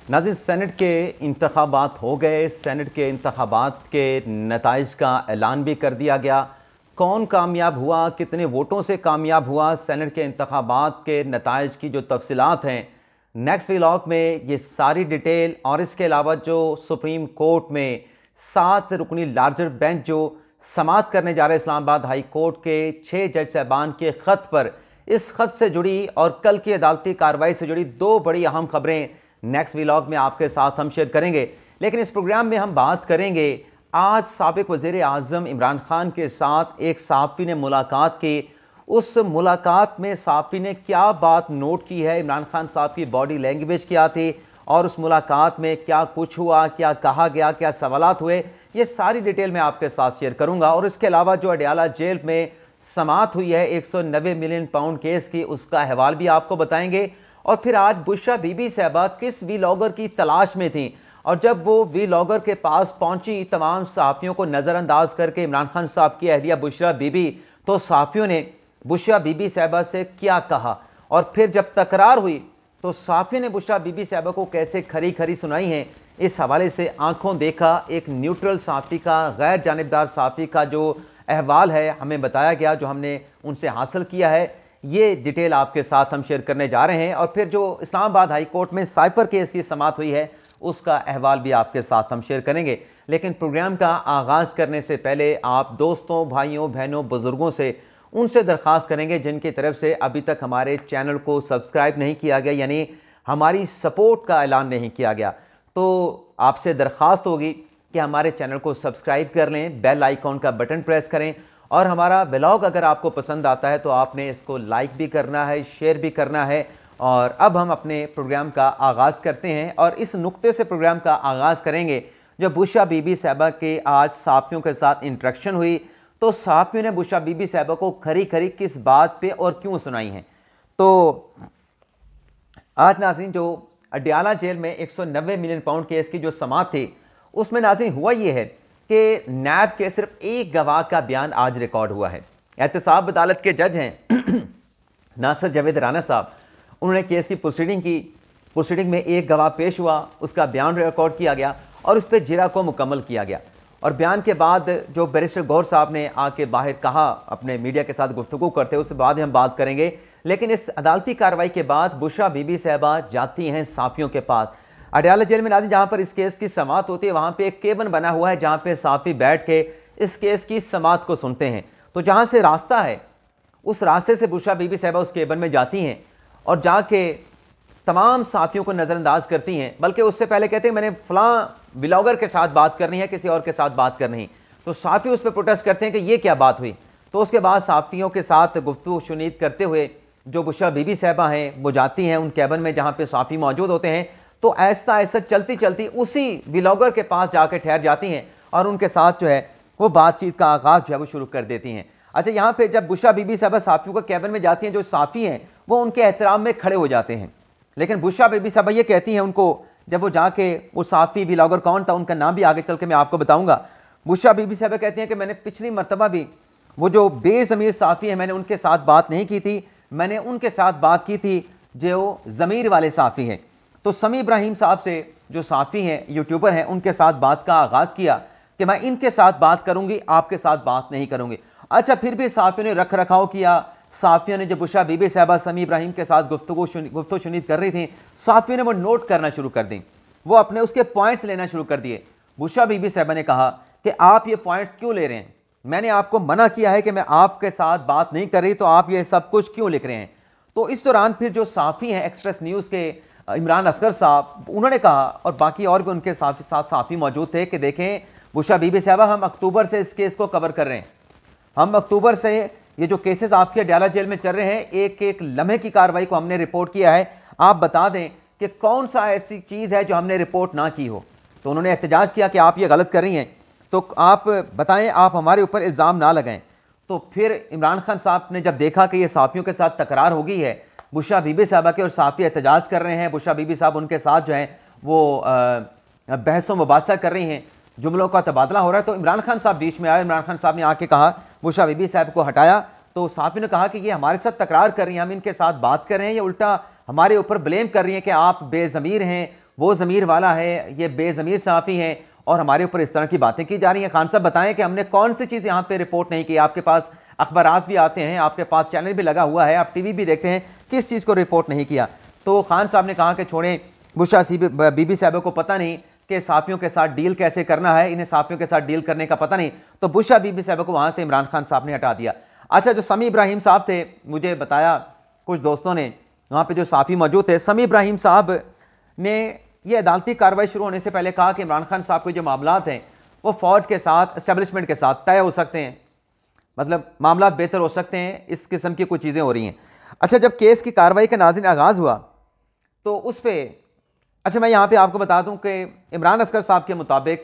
नाज़रीन, सेनेट के इंतखाबात हो गए। सेनेट के इंतखाबात के नताइज का ऐलान भी कर दिया गया। कौन कामयाब हुआ, कितने वोटों से कामयाब हुआ, सेनेट के इंतखाबात के नताइज की जो तफसीलात हैं, नेक्स्ट व्लॉग में ये सारी डिटेल और इसके अलावा जो सुप्रीम कोर्ट में 7 रुकनी लार्जर बेंच जो समाअत करने जा रहे इस्लामाबाद हाई कोर्ट के 6 जज साहबान के ख़त पर, इस ख़त से जुड़ी और कल की अदालती कार्रवाई से जुड़ी 2 बड़ी अहम खबरें नेक्स्ट व्लॉग में आपके साथ हम शेयर करेंगे। लेकिन इस प्रोग्राम में हम बात करेंगे आज साबिक वज़ीर आज़म इमरान खान के साथ एक सहाफ़ी ने मुलाकात की। उस मुलाकात में सहाफ़ी ने क्या बात नोट की है, इमरान खान साहब की बॉडी लैंग्वेज क्या थी और उस मुलाकात में क्या कुछ हुआ, क्या कहा गया, क्या सवालात हुए, ये सारी डिटेल मैं आपके साथ शेयर करूंगा। और इसके अलावा जो अडयाला जेल में समाअत हुई है 190 मिलियन पाउंड केस की, उसका अहवाल भी आपको बताएंगे। और फिर आज बुशरा बीबी साहबा किस वीलॉगर की तलाश में थी और जब वो वीलॉगर के पास पहुंची तमाम सहाफ़ियों को नज़रअंदाज करके इमरान खान साहब की अहलिया बुशरा बीबी, तो सहाफ़ियों ने बुशरा बीबी साहबा से क्या कहा और फिर जब तकरार हुई तो सहाफ़ियों ने बुशरा बीबी साहबा को कैसे खरी खरी सुनाई हैं। इस हवाले से आंखों देखा एक न्यूट्रल सहाफ़ी का, गैर जानिबदार सहाफ़ी का जो अहवाल है हमें बताया गया, जो हमने उनसे हासिल किया है, ये डिटेल आपके साथ हम शेयर करने जा रहे हैं। और फिर जो इस्लामाबाद हाई कोर्ट में साइफर केस की समाअत हुई है उसका अहवाल भी आपके साथ हम शेयर करेंगे। लेकिन प्रोग्राम का आगाज़ करने से पहले आप दोस्तों, भाइयों, बहनों, बुज़ुर्गों से उनसे दरख्वास्त करेंगे जिनकी तरफ से अभी तक हमारे चैनल को सब्सक्राइब नहीं किया गया, यानी हमारी सपोर्ट का ऐलान नहीं किया गया, तो आपसे दरख्वास्त होगी कि हमारे चैनल को सब्सक्राइब कर लें, बेल आइकॉन का बटन प्रेस करें और हमारा व्लॉग अगर आपको पसंद आता है तो आपने इसको लाइक भी करना है, शेयर भी करना है। और अब हम अपने प्रोग्राम का आगाज़ करते हैं और इस नुक्ते से प्रोग्राम का आगाज़ करेंगे। जब बुशरा बीबी साहबा के आज सहाफ़ियों के साथ इंटरेक्शन हुई तो सहाफ़ियों ने बुशरा बीबी साहबा को खरी खरी किस बात पे और क्यों सुनाई हैं। तो आज नाज़रीन जो अडयाला जेल में 190 मिलियन पाउंड केस की जो समाअत थी उसमें नाज़रीन हुआ ये है कि नैब के सिर्फ एक गवाह का बयान आज रिकॉर्ड हुआ है। एहतसाब अदालत के जज हैं नासिर जावेद राना साहब, उन्होंने केस की प्रोसीडिंग में एक गवाह पेश हुआ, उसका बयान रिकॉर्ड किया गया और उस पर जिरा को मुकम्मल किया गया। और बयान के बाद जो बैरिस्टर गौर साहब ने आके बाहर कहा अपने मीडिया के साथ गुफ्तगू करते, उसके बाद हम बात करेंगे। लेकिन इस अदालती कार्रवाई के बाद बुशरा बीबी साहबा जाती हैं सहाफ़ियों के पास। अडयाला जेल में नाज़रीन जहाँ पर इस केस की समाअत होती है वहाँ पे एक केबिन बना हुआ है जहाँ पे सहाफ़ी बैठ के इस केस की समाअत को सुनते हैं। तो जहाँ से रास्ता है उस रास्ते से बुशरा बीबी साहबा उस केबिन में जाती हैं और जाके तमाम सहाफ़ियों को नज़रअंदाज करती हैं, बल्कि उससे पहले कहते हैं मैंने फ़लाँ व्लॉगर के साथ बात करनी है, किसी और के साथ बात करनी है। तो सहाफ़ी उस पर प्रोटेस्ट करते हैं कि ये क्या बात हुई। तो उसके बाद सहाफ़ियों के साथ गुफ्तगू शुनीद करते हुए जो बुशरा बीबी साहबा हैं वो जाती हैं उन कैबिन में जहाँ पे सहाफ़ी मौजूद होते हैं। तो ऐसा ऐसा चलती चलती उसी व्लॉगर के पास जाकर ठहर जाती हैं और उनके साथ जो है वो बातचीत का आगाज़ जो है वो शुरू कर देती हैं। अच्छा, यहाँ पे जब बुशरा बीबी साहबा सहाफ़ियों के कैबिन में जाती हैं, जो सहाफ़ी हैं वो उनके एहतराम में खड़े हो जाते हैं। लेकिन बुशरा बीबी साहबा ये कहती हैं उनको, जब वो जाके वो सहाफ़ी व्लॉगर कौन था उनका नाम भी आगे चल के मैं आपको बताऊँगा, बुशरा बीबी साहबा कहती हैं कि मैंने पिछली मरतबा भी वो जो बेज़मीर सहाफ़ी है मैंने उनके साथ बात नहीं की थी, मैंने उनके साथ बात की थी जो ज़मीर वाले सहाफ़ी हैं। तो समी इब्राहिम साहब से जो सहाफ़ी हैं, यूट्यूबर हैं, उनके साथ बात का आगाज़ किया कि मैं इनके साथ बात करूंगी, आपके साथ बात नहीं करूंगी। अच्छा, फिर भी सहाफ़ियों ने रख रखाव किया। सहाफ़ियों ने जो बुशरा बीबी साहबा समी इब्राहिम के साथ गुफ्तगू शुनीद कर रही थी, सहाफ़ियों ने वो नोट करना शुरू कर दी, वो अपने उसके पॉइंट्स लेना शुरू कर दिए। बुशरा बीबी साहबा ने कहा कि आप ये पॉइंट्स क्यों ले रहे हैं, मैंने आपको मना किया है कि मैं आपके साथ बात नहीं कर रही, तो आप ये सब कुछ क्यों लिख रहे हैं। तो इस दौरान फिर जो सहाफ़ी हैं एक्सप्रेस न्यूज़ के इमरान असगर साहब, उन्होंने कहा और बाकी और भी उनके साथ सहाफ़ी मौजूद थे कि देखें बुशरा बीबी साहबा, हम अक्टूबर से इस केस को कवर कर रहे हैं, हम अक्टूबर से ये जो केसेस आपके अडयाला जेल में चल रहे हैं एक एक लम्हे की कार्रवाई को हमने रिपोर्ट किया है, आप बता दें कि कौन सा ऐसी चीज़ है जो हमने रिपोर्ट ना की हो। तो उन्होंने एहतजाज किया कि आप ये गलत कर रही हैं, तो आप बताएं, आप हमारे ऊपर इल्ज़ाम ना लगाएं। तो फिर इमरान खान साहब ने जब देखा कि ये सहाफ़ियों के साथ तकरार हो गई है, बुशरा बीबी साहबा के और सहाफ़ी एहतजाज कर रहे हैं, बुशरा बीबी साहब उनके साथ जो है वो बहस व मुबासा कर रही हैं, जुमलों का तबादला हो रहा है, तो इमरान खान साहब बीच में आए। इमरान खान साहब ने आके कहा, बुशरा बीबी साहब को हटाया, तो सहाफ़ी ने कहा कि ये हमारे साथ तकरार कर रही हैं, हम इनके साथ बात कर रहे हैं, ये उल्टा हमारे ऊपर ब्लेम कर रही हैं कि आप बेज़मीर हैं, वो ज़मीर वाला है, ये बेज़मीर सहाफ़ी हैं और हमारे ऊपर इस तरह की बातें की जा रही हैं। खान साहब बताएं कि हमने कौन सी चीज़ यहाँ पे रिपोर्ट नहीं की। आपके पास अखबारात भी आते हैं, आपके पास चैनल भी लगा हुआ है, आप टीवी भी देखते हैं, किस चीज़ को रिपोर्ट नहीं किया। तो खान साहब ने कहा कि छोड़ें, बुशरा बीबी साहब को पता नहीं कि साफ़ियों के साथ डील कैसे करना है, इन्हें साफ़ियों के साथ डील करने का पता नहीं, तो बुशरा बीबी साहब को वहाँ से इमरान खान साहब ने हटा दिया। अच्छा, जो समी इब्राहिम साहब थे, मुझे बताया कुछ दोस्तों ने वहाँ पे जो साफ़ी मौजूद थे, समी इब्राहिम साहब ने ये अदालती कार्रवाई शुरू होने से पहले कहा कि इमरान खान साहब के जो मामलात हैं वो फ़ौज के साथ, इस्टेब्लिशमेंट के साथ तय हो सकते हैं, मतलब मामलात बेहतर हो सकते हैं, इस किस्म की कुछ चीज़ें हो रही हैं। अच्छा, जब केस की कार्रवाई का नाज़रीन आगाज़ हुआ तो उस पर, अच्छा मैं यहाँ पे आपको बता दूँ कि इमरान असगर साहब के मुताबिक,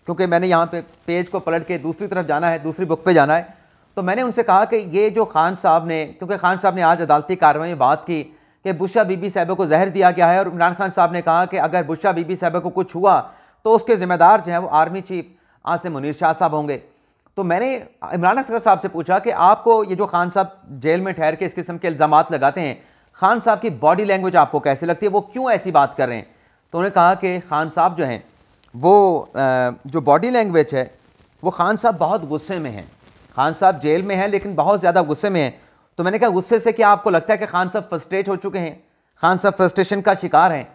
क्योंकि मैंने यहाँ पे पेज को पलट के दूसरी तरफ जाना है, दूसरी बुक पे जाना है, तो मैंने उनसे कहा कि ये जो खान साहब ने, क्योंकि खान साहब ने आज अदालती कार्रवाई में बात की कि बुशरा बीबी साहब को जहर दिया गया है, और इमरान खान साहब ने कहा कि अगर बुशरा बीबी साहब को कुछ हुआ तो उसके ज़िम्मेदार जो है वो आर्मी चीफ आसिम मुनीर शाह साहब होंगे। तो मैंने इमरान असगर साहब से पूछा कि आपको ये जो खान साहब जेल में ठहर के इस किस्म के इल्ज़ामात लगाते हैं, खान साहब की बॉडी लैंग्वेज आपको कैसी लगती है, वो क्यों ऐसी बात कर रहे हैं? तो उन्होंने कहा कि खान साहब जो हैं वो जो बॉडी लैंग्वेज है वो खान साहब बहुत गुस्से में हैं, खान साहब जेल में हैं लेकिन बहुत ज़्यादा गुस्से में हैं। तो मैंने कहा गुस्से से क्या आपको लगता है कि खान साहब फ्रस्ट्रेट हो चुके हैं, खान साहब फ्रस्ट्रेशन का शिकार हैं?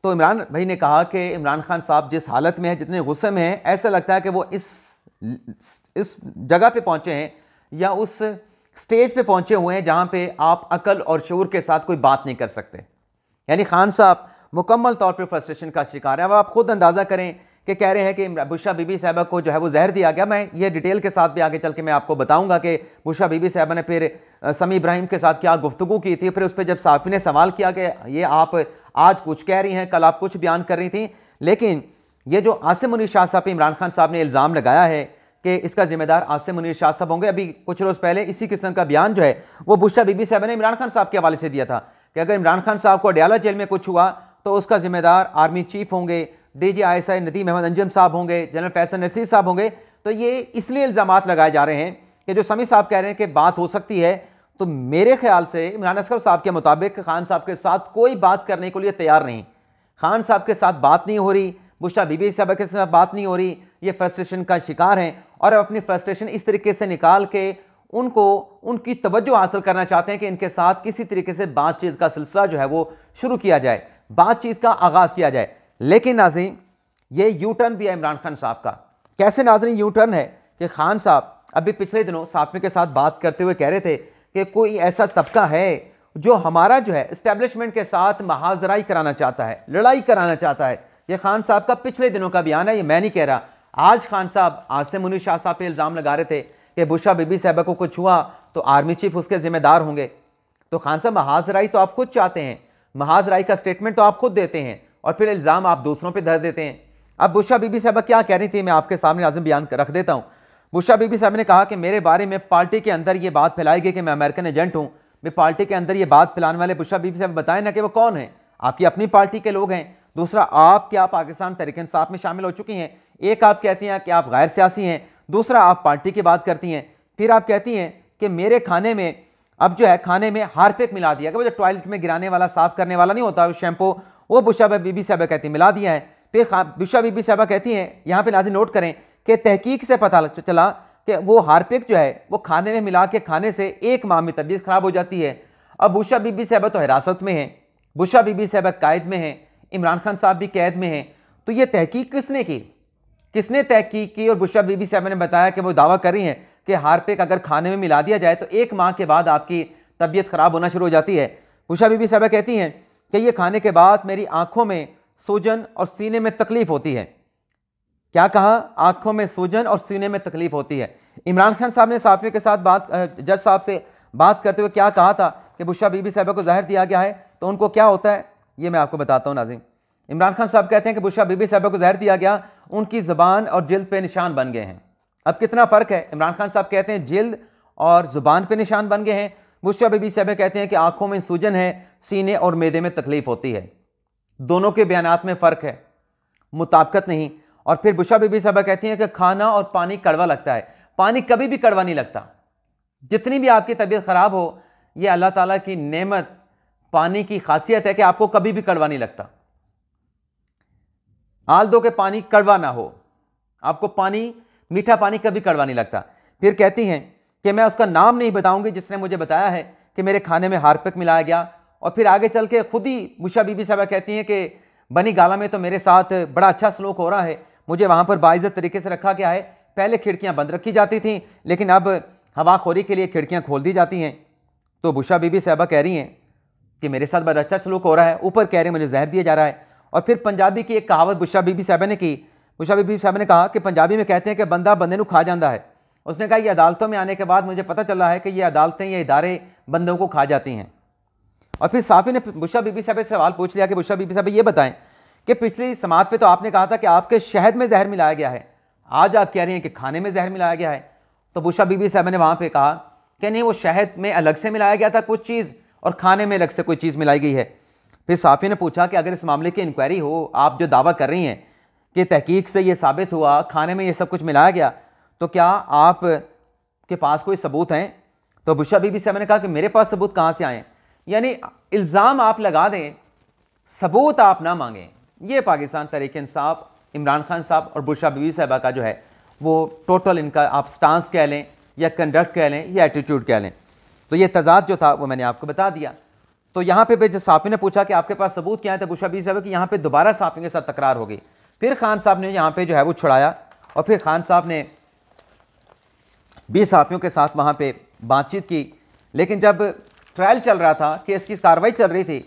तो इमरान भाई ने कहा कि इमरान खान साहब जिस हालत में हैं, जितने गुस्से में हैं, ऐसा लगता है कि वो इस जगह पे पहुँचे हैं या उस स्टेज पे पहुँचे हुए हैं जहाँ पे आप अकल और शऊर के साथ कोई बात नहीं कर सकते। यानी खान साहब मुकम्मल तौर पर फ्रस्ट्रेशन का शिकार है। अब आप खुद अंदाज़ा करें कि कह रहे हैं कि बुशरा बीबी साहबा को जो है वो जहर दिया गया। मैं ये डिटेल के साथ भी आगे चल के मैं आपको बताऊंगा कि बुशरा बीबी साहबा ने फिर समी इब्राहिम के साथ क्या गुफ्तगू की थी। फिर उस पर जब साफ़ी ने सवाल किया कि ये आप आज कुछ कह रही हैं, कल आप कुछ बयान कर रही थी, लेकिन ये जो आसिम मुनीर शाह साहब पे इमरान खान साहब ने इल्ज़ाम लगाया है कि इसका जिम्मेदार आसिम मुनीर शाह साहब होंगे। अभी कुछ रोज़ पहले इसी किस्म का बयान जो है वो बुशरा बीबी साहबा ने इमरान खान साहब के हवाले से दिया था कि अगर इमरान खान साहब को अडयाला जेल में कुछ हुआ तो उसका जिम्मेदार आर्मी चीफ होंगे, DGI नदीम अहमद अंजम साहब होंगे, जनरल फैसल नसीर साहब होंगे। तो ये इसलिए इल्ज़ामात लगाए जा रहे हैं कि जो समी साहब कह रहे हैं कि बात हो सकती है, तो मेरे ख्याल से इमरान असगर साहब के मुताबिक खान साहब के साथ कोई बात करने के लिए तैयार नहीं, खान साहब के साथ बात नहीं हो रही, बुशरा बीबी साहब के साथ बात नहीं हो रही, ये फ्रस्ट्रेशन का शिकार हैं और अपनी फ्रस्ट्रेशन इस तरीके से निकाल के उनको उनकी तवज्जो हासिल करना चाहते हैं कि इनके साथ किसी तरीके से बातचीत का सिलसिला जो है वो शुरू किया जाए, बातचीत का आगाज़ किया जाए। लेकिन नाज़रीन ये यू टर्न भी है इमरान खान साहब का। कैसे नाज़रीन यू टर्न है कि खान साहब अभी पिछले दिनों साफ़ी के साथ बात करते हुए कह रहे थे कि कोई ऐसा तबका है जो हमारा जो है इस्टेब्लिशमेंट के साथ महाजराई कराना चाहता है, लड़ाई कराना चाहता है। ये खान साहब का पिछले दिनों का बयान है, ये मैं नहीं कह रहा। आज खान साहब आसिम मुनीर शाह साहब पे इल्ज़ाम लगा रहे थे कि बुशरा बीबी साहबा को कुछ हुआ तो आर्मी चीफ उसके जिम्मेदार होंगे। तो खान साहब महाजराई तो आप खुद चाहते हैं, महाजराई का स्टेटमेंट तो आप खुद देते हैं और फिर इल्ज़ाम आप दूसरों पे धर देते हैं। अब बुशरा बीबी साहबा क्या कह रही थी मैं आपके सामने नाज़रीन बयान रख देता हूँ। बुशरा बीबी साहब ने कहा कि मेरे बारे में पार्टी के अंदर ये बात फैलाई गई कि मैं अमेरिकन एजेंट हूँ। मैं पार्टी के अंदर ये बात फैलाने वाले बुशरा बीबी साहब बताएं ना कि वो कौन है, आपकी अपनी पार्टी के लोग हैं। दूसरा, आप क्या पाकिस्तान तहरीक इंसाफ में शामिल हो चुकी हैं? एक आप कहती हैं कि आप गैर सियासी हैं, दूसरा आप पार्टी की बात करती हैं, फिर आप कहती हैं कि मेरे खाने में अब जो है खाने में हार्पिक मिला दिया, कि वो जो टॉयलेट में गिराने वाला, साफ करने वाला नहीं होता शैम्पू, वो बुशरा बीबी साहबा कहती है मिला दिया है। फिर बुशरा बीबी साहबा कहती हैं, यहाँ पे नाज़रीन नोट करें कि तहकीक से पता चला कि वो हार्पिक जो है वो खाने में मिला के खाने से एक माह में तबीयत खराब हो जाती है। अब बुशरा बीबी साहबा तो हिरासत में है, बुशरा बीबी साहबा कैद में है, इमरान खान साहब भी कैद में हैं। तो ये तहकीक किसने की, किसने तहकीक की? और बुशरा बीबी साहबा ने बताया कि वो दावा कर रही हैं कि हार्पिक अगर खाने में मिला दिया जाए तो एक माह के बाद आपकी तबीयत खराब होना शुरू हो जाती है। बुशरा बीबी साहबा कहती हैं कि ये खाने के बाद मेरी आंखों में सूजन और सीने में तकलीफ होती है। क्या कहा? आंखों में सूजन और सीने में तकलीफ होती है। इमरान खान साहब ने साफियों के साथ जज साहब से बात करते हुए क्या कहा था कि बुशरा बीबी साहबा को जहर दिया गया है तो उनको क्या होता है, ये मैं आपको बताता हूँ नाज़रीन। इमरान खान साहब कहते हैं कि बुशरा बीबी साहबा को जहर दिया गया, उनकी ज़ुबान और जिल्द पे निशान बन गए हैं। अब कितना फ़र्क है? इमरान खान साहब कहते हैं जिल्द और ज़ुबान पे निशान बन गए हैं, बुशरा बीबी साहबा कहते हैं कि आंखों में सूजन है, सीने और मैदे में तकलीफ होती है। दोनों के बयानात में फ़र्क है, मुताबिकत नहीं। और फिर बुशरा बीबी साहबा कहती हैं कि खाना और पानी कड़वा लगता है। पानी कभी भी कड़वा नहीं लगता, जितनी भी आपकी तबीयत ख़राब हो, ये अल्लाह ताला की नेमत, पानी की खासियत है कि आपको कभी भी कड़वा नहीं लगता। आल दो के पानी कड़वा ना हो, आपको पानी, मीठा पानी कभी कड़वा नहीं लगता। फिर कहती हैं कि मैं उसका नाम नहीं बताऊंगी जिसने मुझे बताया है कि मेरे खाने में हार्पिक मिलाया गया। और फिर आगे चल के खुद ही बुशरा बीबी साहबा कहती हैं कि बनी गाला में तो मेरे साथ बड़ा अच्छा सलूक हो रहा है, मुझे वहाँ पर बाइज्जत तरीके से रखा गया है। पहले खिड़कियाँ बंद रखी जाती थीं, लेकिन अब हवाखोरी के लिए खिड़कियाँ खोल दी जाती हैं। तो बुशरा बीबी साहबा कह रही हैं कि मेरे साथ बड़ा अच्छा सलूक हो रहा है, ऊपर कह रहे हैं मुझे जहर दिया जा रहा है। और फिर पंजाबी की एक कहावत बुशरा बीबी साहबा ने की। बुशरा बीबी साहबा ने कहा कि पंजाबी में कहते हैं कि बंदा बंदे नू खा जाता है। उसने कहा ये अदालतों में आने के बाद मुझे पता चला है कि ये अदालतें, ये इदारे बंदों को खा जाती हैं। और फिर साफ़ी ने बुशरा बीबी साहब से सवाल पूछ लिया कि बुशरा बीबी साहब ये बताएं कि पिछली समात पे तो आपने कहा था कि आपके शहद में जहर मिलाया गया है, आज आप कह रही हैं कि खाने में जहर मिलाया गया है। तो बुशरा बीबी साहब ने वहाँ पे कहा कि नहीं, वो शहद में अलग से मिलाया गया था कुछ चीज़ और खाने में अलग से कोई चीज़ मिलाई गई है। फिर साफ़ी ने पूछा कि अगर इस मामले की इंक्वायरी हो, आप जो दावा कर रही हैं कि तहकीक से ये साबित हुआ खाने में ये सब कुछ मिलाया गया, तो क्या आप के पास कोई सबूत हैं? तो बुशरा बीबी साहब ने कहा कि मेरे पास सबूत कहाँ से आए, यानी इल्ज़ाम आप लगा दें, सबूत आप ना मांगें। ये पाकिस्तान तहरीक इंसाफ, इमरान खान साहब और बुशरा बीबी साहबा का जो है वो टोटल इनका आप स्टांस कह लें या कंडक्ट कह लें या एटीट्यूड कह लें। तो ये तजाद जो था वो मैंने आपको बता दिया। तो यहाँ पे जब साफ़ी ने पूछा कि आपके पास सबूत क्या है, तो बुशरा बीबी साहब कि यहाँ पे दोबारा साफ़ी के साथ तकरार हो गई। फिर खान साहब ने यहाँ पे जो है वो छुड़ाया और फिर खान साहब ने 20 साफ़ियों के साथ वहाँ पे बातचीत की। लेकिन जब ट्रायल चल रहा था, केस की कार्रवाई चल रही थी,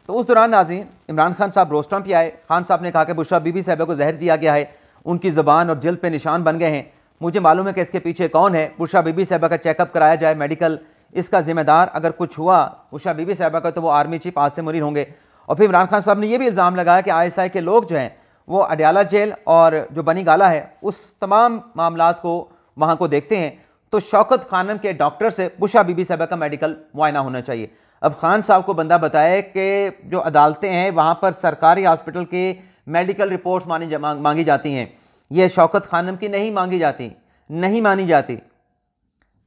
तो उस दौरान नाज़रीन इमरान खान साहब रोस्टम पे आए। खान साहब ने कहा कि बुशरा बीबी साहबा को जहर दिया गया है, उनकी ज़ुबान और जल्द पे निशान बन गए हैं, मुझे मालूम है कि इसके पीछे कौन है। बुशरा बीबी साहबा का चेकअप कराया जाए, मेडिकल, इसका जिम्मेदार अगर कुछ हुआ बुशरा बीबी साहबा का तो वो आर्मी चीफ आसिम मुनीर होंगे। और फिर इमरान खान साहब ने यह भी इल्ज़ाम लगाया कि ISI के लोग जो हैं वो अडयाला जेल और जो बनी गाला है उस तमाम मामलात को वहाँ को देखते हैं, तो शौकत खानम के डॉक्टर से बुशरा बीबी साहबा का मेडिकल मुआयना होना चाहिए। अब खान साहब को बंदा बताए कि जो अदालतें हैं वहाँ पर सरकारी हॉस्पिटल के मेडिकल रिपोर्ट्स मांगी जाती हैं, ये शौकत खानम की नहीं मांगी जाती, नहीं मानी जाती।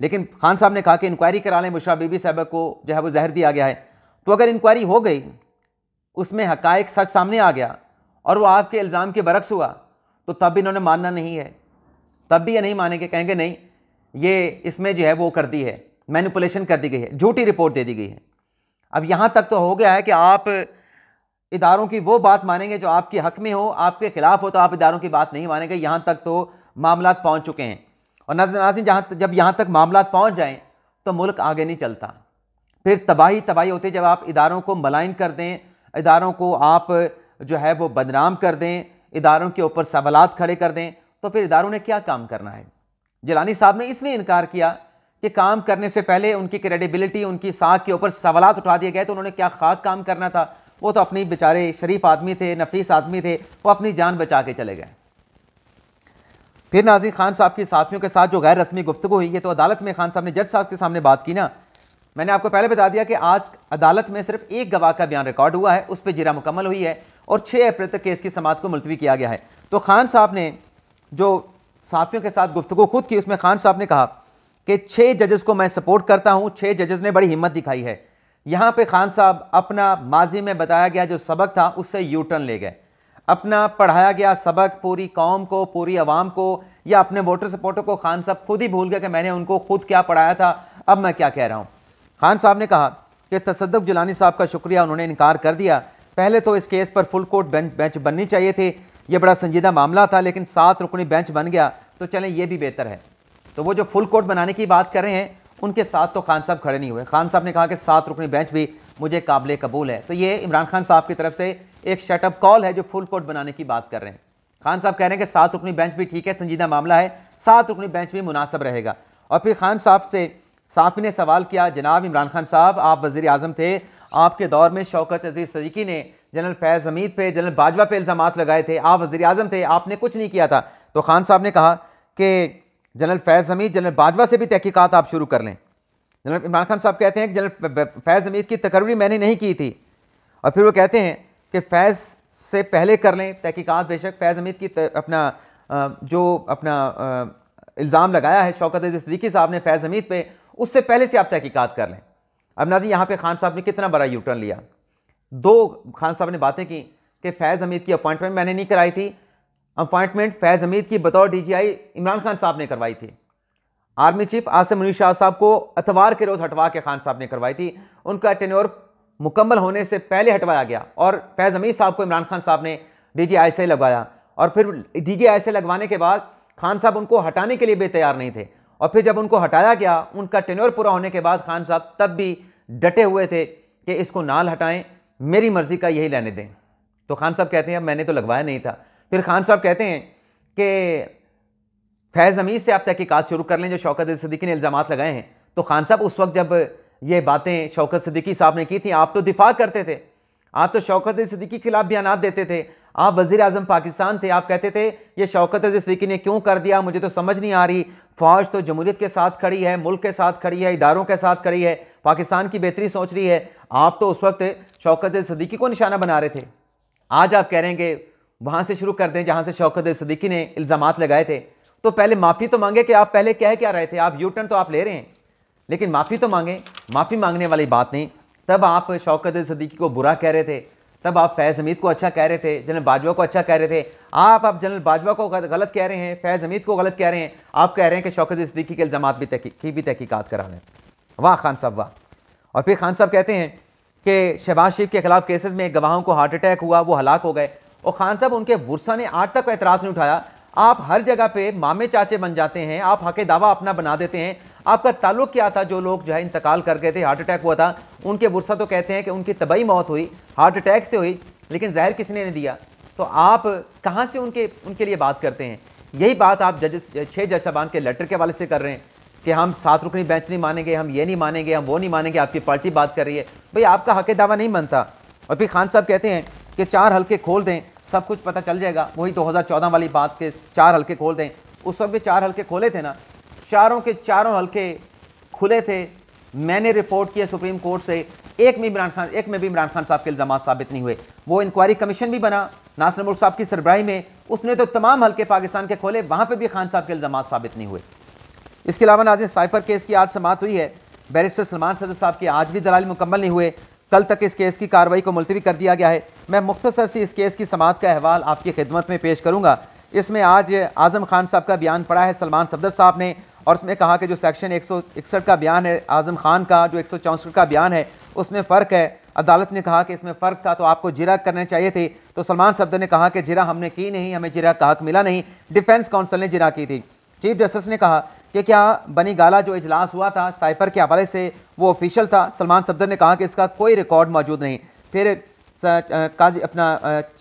लेकिन खान साहब ने कहा कि इंक्वायरी करा लें, बुशरा बीबी साहबा को जो है वो जहर दिया गया है। तो अगर इंक्वायरी हो गई, उसमें हकायक सच सामने आ गया और वो आपके इल्ज़ाम के बरक्स हुआ, तो तब भी इन्होंने मानना नहीं है, तब भी ये नहीं मानेंगे, कहेंगे नहीं ये इसमें जो है वो कर दी है, मैनिपुलेशन कर दी गई है, झूठी रिपोर्ट दे दी गई है। अब यहाँ तक तो हो गया है कि आप इदारों की वो बात मानेंगे जो आपके हक में हो, आपके खिलाफ हो तो आप इदारों की बात नहीं मानेंगे। यहाँ तक तो मामलात पहुँच चुके हैं। और नाज़रीन जब यहाँ तक मामलात पहुँच जाएँ तो मुल्क आगे नहीं चलता, फिर तबाही होती है। जब आप इदारों को मलाइन कर दें, इदारों को आप जो है वो बदनाम कर दें, इदारों के ऊपर सवालात खड़े कर दें, तो फिर इदारों ने क्या काम करना है। जिलानी साहब ने इसलिए इनकार किया कि काम करने से पहले उनकी क्रेडिबिलिटी, उनकी साख के ऊपर सवालात उठा दिए गए, तो उन्होंने क्या खाक काम करना था। वो तो अपनी बेचारे शरीफ आदमी थे, नफीस आदमी थे, वो अपनी जान बचा के चले गए। फिर नाज़रीन खान साहब की साथियों के साथ जो गैर रस्मी गुफ्तगू हुई है, तो अदालत में खान साहब ने जज साहब के सामने बात की ना। मैंने आपको पहले बता दिया कि आज अदालत में सिर्फ एक गवाह का बयान रिकॉर्ड हुआ है, उस पर जिरा मुकम्मल हुई है और 6 अप्रैल तक केस की समाअत को मुलतवी किया गया है। तो खान साहब ने जो साथियों के साथ गुफ्तगू खुद की, उसमें खान साहब ने कहा कि 6 जजेस को मैं सपोर्ट करता हूँ, 6 जजेस ने बड़ी हिम्मत दिखाई है। यहाँ पे खान साहब अपना माजी में बताया गया जो सबक था उससे यू टर्न ले गए। अपना पढ़ाया गया सबक पूरी कौम को, पूरी आवाम को या अपने वोटर सपोर्टर को खान साहब खुद ही भूल गए कि मैंने उनको खुद क्या पढ़ाया था, अब मैं क्या कह रहा हूँ। खान साहब ने कहा कि तसद्दुक जिलानी साहब का शुक्रिया, उन्होंने इनकार कर दिया। पहले तो इस केस पर फुल कोर्ट बेंच बननी चाहिए थे, यह बड़ा संजीदा मामला था, लेकिन 7 रुकनी बेंच बन गया तो चलें ये भी बेहतर है। तो वो जो फुल कोर्ट बनाने की बात कर रहे हैं उनके साथ तो खान साहब खड़े नहीं हुए। खान साहब ने कहा कि 7 रुकनी बेंच भी मुझे काबिल कबूल है। तो ये इमरान खान साहब की तरफ से एक शटअप कॉल है जो फुल कोर्ट बनाने की बात कर रहे हैं। खान साहब कह रहे हैं कि 7 रुकनी बेंच भी ठीक है, संजीदा मामला है, 7 रुकनी बेंच भी मुनासिब रहेगा। और फिर खान साहब से साफ़ी ने सवाल किया, जनाब इमरान खान साहब आप वज़ीर आज़म थे, आपके दौर में शौकत अजीज़ सदीकी ने जनरल फैज़ हमीद पे, जनरल बाजवा पे इल्ज़ामात लगाए थे, आप वज़ीर आज़म थे, आपने कुछ नहीं किया था। तो खान साहब ने कहा कि जनरल फैज़ हमीद, जनरल बाजवा से भी तहकीकात आप शुरू कर लें। जनरल इमरान खान साहब कहते हैं कि जनरल फैज़ हमीद की तकरीर मैंने नहीं की थी। और फिर वो कहते हैं कि फैज़ से पहले कर लें तहकीकात। बेशक फैज़ हमीद की अपना इल्ज़ाम लगाया है शौकत अजीज़ सदीकी साहब ने फैज़ हमीद पे, उससे पहले से आप तहकीकात कर लें। अब नाज़रीन यहाँ पे खान साहब ने कितना बड़ा यू टर्न लिया। 2 खान साहब ने बातें की कि फैज़ हमीद की अपॉइंटमेंट मैंने नहीं कराई थी, अपॉइंटमेंट फैज़ हमीद की बतौर DGI इमरान खान साहब ने करवाई थी। आर्मी चीफ आसिम मुनीर शाह साहब को इतवार के रोज़ हटवा के खान साहब ने करवाई थी। उनका टेन्योर मुकम्मल होने से पहले हटवाया गया और फैज़ हमीद साहब को इमरान खान साहब ने DGI से लगवाया, और फिर DGI से लगवाने के बाद खान साहब उनको हटाने के लिए भी तैयार नहीं थे, और फिर जब उनको हटाया गया, उनका टेन्योर पूरा होने के बाद खान साहब तब भी डटे हुए थे कि इसको नाल हटाएं, मेरी मर्जी का यही लेने दें। तो खान साहब कहते हैं अब मैंने तो लगवाया नहीं था। फिर खान साहब कहते हैं कि फैज़ हमीद से आप तहकीकात शुरू कर लें जो शौकत सिद्दीकी ने इल्ज़ामात लगाए हैं। तो खान साहब उस वक्त जब ये बातें शौकत सिद्दीकी साहब ने की थी, आप तो दिफा करते थे, आप तो शौकत सिद्दीकी के खिलाफ बयान देते थे, आप वज़ीर आज़म पाकिस्तान थे, आप कहते थे ये शौकत सिद्दीकी ने क्यों कर दिया, मुझे तो समझ नहीं आ रही। फ़ौज तो जमहूरियत के साथ खड़ी है, मुल्क के साथ खड़ी है, इदारों के साथ खड़ी है, पाकिस्तान की बेहतरी सोच रही है। आप तो उस वक्त शौकत सिद्दीकी को निशाना बना रहे थे। आज आप कह रहे हैं कि वहाँ से शुरू कर दें जहाँ से शौकत सिद्दीकी ने इल्ज़ामात लगाए थे। तो पहले माफ़ी तो मांगे कि आप पहले कह क्या रहे थे, आप यू टर्न तो आप ले रहे हैं, लेकिन माफ़ी तो मांगे। माफ़ी मांगने वाली बात नहीं। तब आप शौकत सिद्दीकी को बुरा कह रहे थे, तब आप फैज़ हमीद को अच्छा कह रहे थे, जनरल बाजवा को अच्छा कह रहे थे। आप अब जनरल बाजवा को गलत कह रहे हैं, फैज़ हमीद को गलत कह रहे हैं। आप कह रहे हैं कि शौकत सिद्दीकी के इल्ज़ामात भी तहकीकात करा लें। वाह खान साहब वाह। और फिर खान साहब कहते हैं कि शहबाज शरीफ के खिलाफ केसेस में गवाहों को हार्ट अटैक हुआ, वो हलाक हो गए, और खान साहब उनके बुरसा ने आज तक एतराज़ नहीं उठाया। आप हर जगह पे मामे चाचे बन जाते हैं, आप हक़ दावा अपना बना देते हैं। आपका ताल्लुक़ क्या था? जो लोग जो है इंतकाल कर गए थे, हार्ट अटैक हुआ था, उनके बुरसा तो कहते हैं कि उनकी तबाही मौत हुई, हार्ट अटैक से हुई, लेकिन ज़हर किसने नहीं दिया। तो आप कहाँ से उनके लिए बात करते हैं? यही बात आप जजेस 6 जज साहबान के लेटर के हवाले से कर रहे हैं कि हम 7 रुकनी बेंच नहीं मानेंगे, हम ये नहीं मानेंगे, हम वो नहीं मानेंगे। आपकी पार्टी बात कर रही है, भाई आपका हक़ दावा नहीं बनता। और फिर खान साहब कहते हैं कि 4 हल्के खोल दें, सब कुछ पता चल जाएगा। वही 2014 वाली बात के 4 हल्के खोल दें। उस वक्त भी 4 हल्के खोले थे ना, चारों के चारों हल्के खुले थे। मैंने रिपोर्ट किया सुप्रीम कोर्ट से, एक में भी इमरान खान साहब के इल्ज़ामात साबित नहीं हुए। वो इंक्वायरी कमीशन भी बना नासिर मुल्क साहब की सरबराही में, उसने तो तमाम हल्के पाकिस्तान के खोले, वहाँ पर भी खान साहब के इल्ज़ामात साबित नहीं हुए। इसके अलावा नाज़रीन साइफर केस की आज समाअत हुई है। बैरिस्टर सलमान सदर साहब के आज भी दलाइल मुकम्मल नहीं हुए, कल तक इस केस की कार्रवाई को मुलतवी कर दिया गया है। मैं मुख्तसर सी इस केस की समाअत का अहवाल आपकी खिदमत में पेश करूँगा। इसमें आज आज़म खान साहब का बयान पढ़ा है सलमान सफदर साहब ने, और उसमें कहा कि जो सेक्शन 161 का बयान है आज़म खान का, जो 164 का बयान है, उसमें फ़र्क है। अदालत ने कहा कि इसमें फ़र्क था तो आपको जिरा करने चाहिए थे। तो सलमान सफदर ने कहा कि जिरा हमने की नहीं, हमें जिरा का हक मिला नहीं, डिफेंस काउंसिल ने जिरा की थी। चीफ जस्टिस ने कहा कि क्या बनी गाला जो इजलास हुआ था साइफर के हवाले से वो ऑफिशियल था? सलमान सफदर ने कहा कि इसका कोई रिकॉर्ड मौजूद नहीं। फिर काजी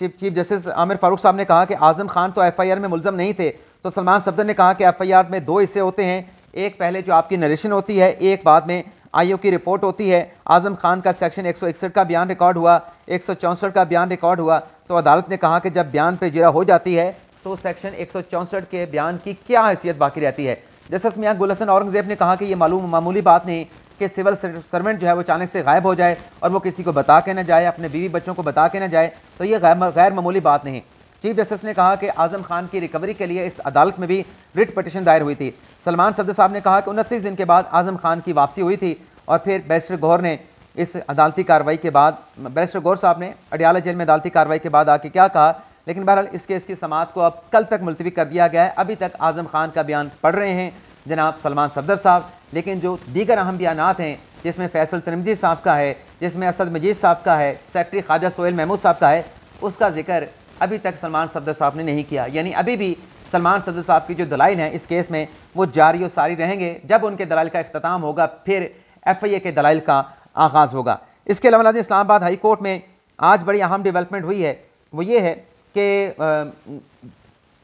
चीफ जस्टिस आमिर फारूक साहब ने कहा कि आज़म खान तो FIR में मुलज़म नहीं थे। तो सलमान सफदर ने कहा कि FIR में 2 हिस्से होते हैं, एक पहले जो आपकी नरेशन होती है, एक बाद में IO की रिपोर्ट होती है। आज़म खान का सेक्शन 161 का बयान रिकॉर्ड हुआ, 164 का बयान रिकॉर्ड हुआ। तो अदालत ने कहा कि जब बयान पे जिरा हो जाती है तो सेक्शन 164 के बयान की क्या हैसियत बाकी रहती है। जस्टिस मियां गुल हसन औरंगज़ेब ने कहा कि ये मामूली बात नहीं कि सिविल सर्वेंट जो है वो अचानक से गायब हो जाए और वो किसी को बता के ना जाए, अपने बीवी बच्चों को बता के ना जाए, तो ये गैर मामूली बात नहीं। चीफ जस्टिस ने कहा कि आज़म खान की रिकवरी के लिए इस अदालत में भी रिट पटिशन दायर हुई थी। सलमान सफदर साहब ने कहा कि 29 दिन के बाद आज़म खान की वापसी हुई थी। और फिर बैरिस्टर गौहर ने इस अदालती कार्रवाई के बाद, बैरिस्टर गौहर साहब ने अडियाला जेल में अदालती कार्रवाई के बाद आके क्या कहा, लेकिन बहरहाल इस केस की समाअत को अब कल तक मुलतवी कर दिया गया है। अभी तक आज़म खान का बयान पढ़ रहे हैं जनाब सलमान सफदर साहब, लेकिन जो दीगर अहम बयानात हैं जिसमें फैसल तिरमिज़ी साहब का है, जिसमें असद मजीद साहब का है, सेक्रेटरी ख्वाजा सोहेल महमूद साहब का है, उसका जिक्र अभी तक सलमान सफदर साहब ने नहीं किया। यानी अभी भी सलमान सफदर साहब की जो दलाइल हैं इस केस में वो जारी और सारी रहेंगे। जब उनके दलाइल का इख्तिताम होगा फिर FIA के दलाइल का आगाज़ होगा। इसके अलावा नाज़रीन इस्लामाबाद हाई कोर्ट में आज बड़ी अहम डेवलपमेंट हुई है, वो ये है कि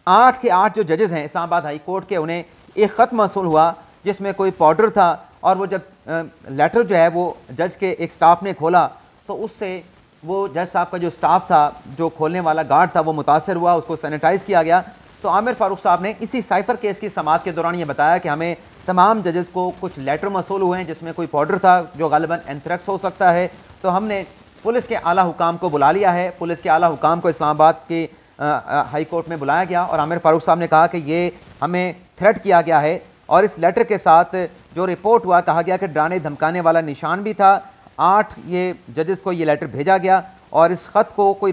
8 के 8 जो जजेस हैं इस्लामाबाद हाई कोर्ट के, उन्हें एक ख़त मौसूल हुआ जिसमें कोई पाउडर था, और वो जब लेटर जो है वो जज के एक स्टाफ ने खोला तो उससे वो जज साहब का जो स्टाफ था, जो खोलने वाला गार्ड था, वो मुतासर हुआ, उसको सैनिटाइज़ किया गया। तो आमिर फारूक साहब ने इसी साइफर केस की समाअत के दौरान ये बताया कि हमें तमाम जजेस को कुछ लेटर मौसूल हुए हैं जिसमें कोई पाउडर था जो गालिबन एंथ्रेक्स हो सकता है। तो हमने पुलिस के आला हुकाम को बुला लिया है, पुलिस के आला हुकाम को इस्लामाबाद के हाई कोर्ट में बुलाया गया, और आमिर फारूक साहब ने कहा कि ये हमें थ्रेट किया गया है, और इस लेटर के साथ जो रिपोर्ट हुआ कहा गया कि डराने धमकाने वाला निशान भी था। 8 ये जजेस को ये लेटर भेजा गया, और इस ख़त को कोई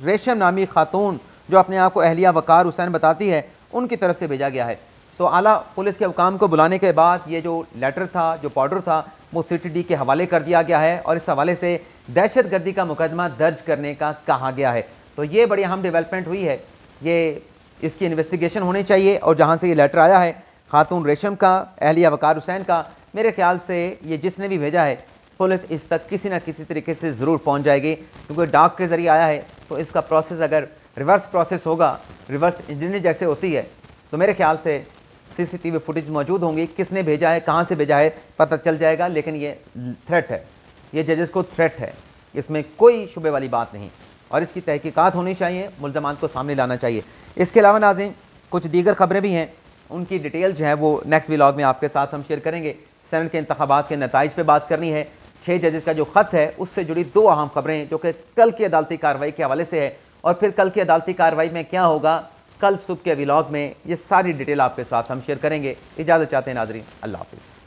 रेशम नामी खातून जो अपने आप को अहलिया वकार हुसैन बताती है, उनकी तरफ से भेजा गया है। तो आला पुलिस के हुकाम को बुलाने के बाद ये जो लेटर था, जो पाउडर था, वो CTD के हवाले कर दिया गया है और इस हवाले से दहशतगर्दी का मुकदमा दर्ज करने का कहा गया है। तो ये बड़ी अहम डेवलपमेंट हुई है, ये इसकी इन्वेस्टिगेशन होनी चाहिए। और जहाँ से ये लेटर आया है खातून रेशम का, अहलिया वकार हुसैन का, मेरे ख्याल से ये जिसने भी भेजा है पुलिस इस तक किसी न किसी तरीके से ज़रूर पहुँच जाएगी, क्योंकि डाक के ज़रिए आया है। तो इसका प्रोसेस अगर रिवर्स प्रोसेस होगा, रिवर्स इंजीनियरिंग जैसे होती है, तो मेरे ख्याल से CCTV फुटेज मौजूद होंगी, किसने भेजा है, कहाँ से भेजा है, पता चल जाएगा। लेकिन ये थ्रेट है, ये जजेस को थ्रेट है, इसमें कोई शुबे वाली बात नहीं और इसकी तहकीकात होनी चाहिए, मुल्ज़मान को सामने लाना चाहिए। इसके अलावा नाज़रीन कुछ दीगर खबरें भी हैं, उनकी डिटेल जो है वो नेक्स्ट व्लॉग में आपके साथ हम शेयर करेंगे। सेनेट के इंतखाबात के नताइज पे बात करनी है, 6 जजेस का जो ख़त है उससे जुड़ी 2 अहम खबरें जो कि कल की अदालती कार्रवाई के हवाले से है, और फिर कल की अदालती कार्रवाई में क्या होगा, कल सुबह के व्लॉग में ये सारी डिटेल आपके साथ हम शेयर करेंगे। इजाज़त चाहते हैं नाज़रीन, अल्लाह हाफ़िज़।